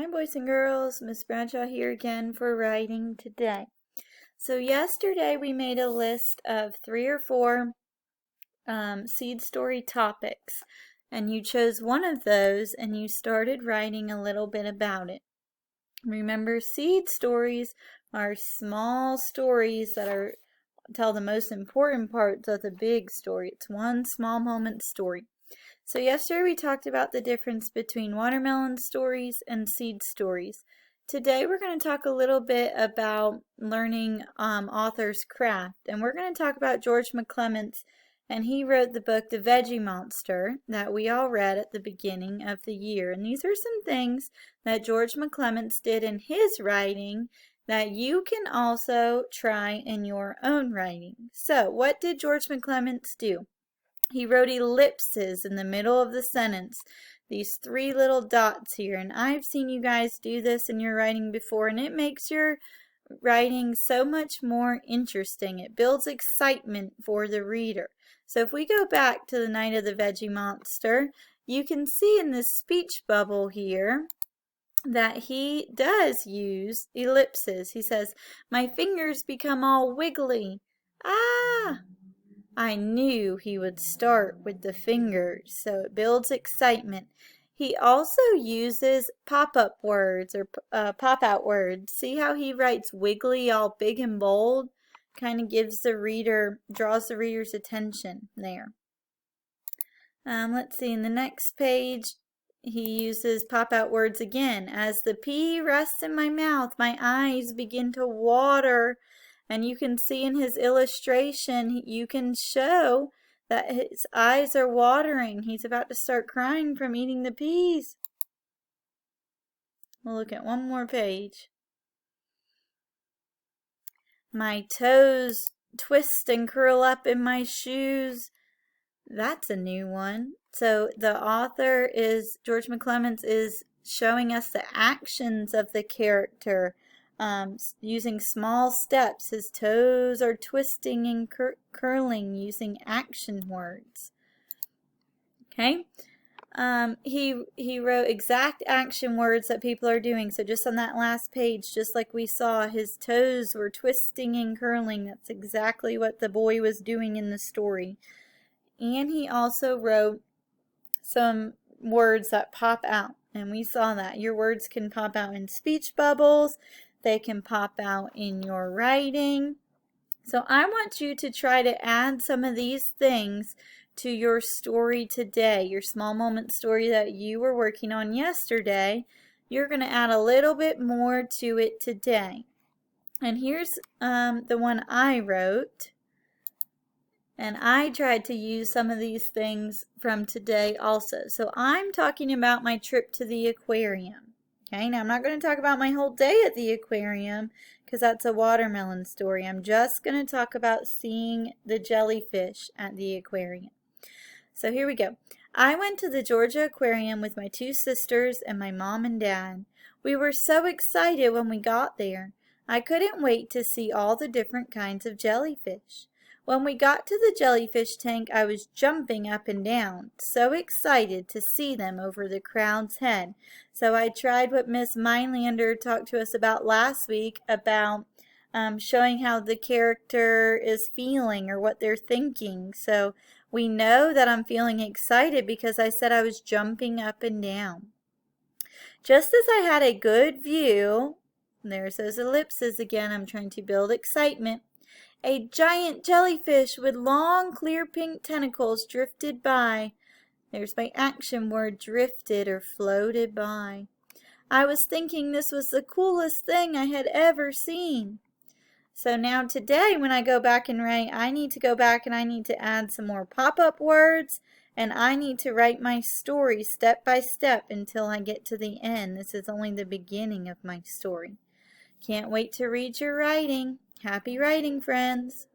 Hi boys and girls, Miss Bradshaw here again for writing today. So yesterday we made a list of 3 or 4 seed story topics, and you chose one of those and you started writing a little bit about it. Remember, seed stories are small stories that tell the most important parts of the big story. It's one small moment story. So yesterday we talked about the difference between watermelon stories and seed stories. Today we're going to talk a little bit about learning author's craft, and we're going to talk about George McClements, and he wrote the book The Veggie Monster that we all read at the beginning of the year. And these are some things that George McClements did in his writing that you can also try in your own writing. So what did George McClements do? He wrote ellipses in the middle of the sentence, these 3 little dots here, and I've seen you guys do this in your writing before, and it makes your writing so much more interesting. It builds excitement for the reader. So if we go back to The Night of the Veggie Monster, you can see in this speech bubble here that he does use ellipses. He says, "My fingers become all wiggly. Ah!" I knew he would start with the fingers, so it builds excitement. He also uses pop-up words or pop-out words. See how he writes wiggly all big and bold? Kind of draws the reader's attention there. Let's see, in the next page, he uses pop-out words again. As the pea rests in my mouth, my eyes begin to water. And you can see in his illustration, you can show that his eyes are watering. He's about to start crying from eating the peas. We'll look at one more page. My toes twist and curl up in my shoes. That's a new one. So the author George McClements is showing us the actions of the character. Using small steps. His toes are twisting and curling using action words. Okay. He wrote exact action words that people are doing. So just on that last page, just like we saw, his toes were twisting and curling. That's exactly what the boy was doing in the story. And he also wrote some words that pop out. And we saw that. Your words can pop out in speech bubbles. They can pop out in your writing. So I want you to try to add some of these things to your story today, your small moment story that you were working on yesterday. You're going to add a little bit more to it today. And here's the one I wrote. And I tried to use some of these things from today also. So I'm talking about my trip to the aquarium. Okay, now I'm not going to talk about my whole day at the aquarium because that's a watermelon story. I'm just going to talk about seeing the jellyfish at the aquarium. So here we go. I went to the Georgia Aquarium with my 2 sisters and my mom and dad. We were so excited when we got there. I couldn't wait to see all the different kinds of jellyfish. When we got to the jellyfish tank, I was jumping up and down, so excited to see them over the crowd's head. So I tried what Miss Mindlander talked to us about last week about showing how the character is feeling or what they're thinking. So we know that I'm feeling excited because I said I was jumping up and down. Just as I had a good view, there's those ellipses again, I'm trying to build excitement. A giant jellyfish with long, clear pink tentacles drifted by. There's my action word, drifted or floated by. I was thinking this was the coolest thing I had ever seen. So now today when I go back and write, I need to go back and I need to add some more pop-up words, and I need to write my story step by step until I get to the end. This is only the beginning of my story. Can't wait to read your writing. Happy writing, friends!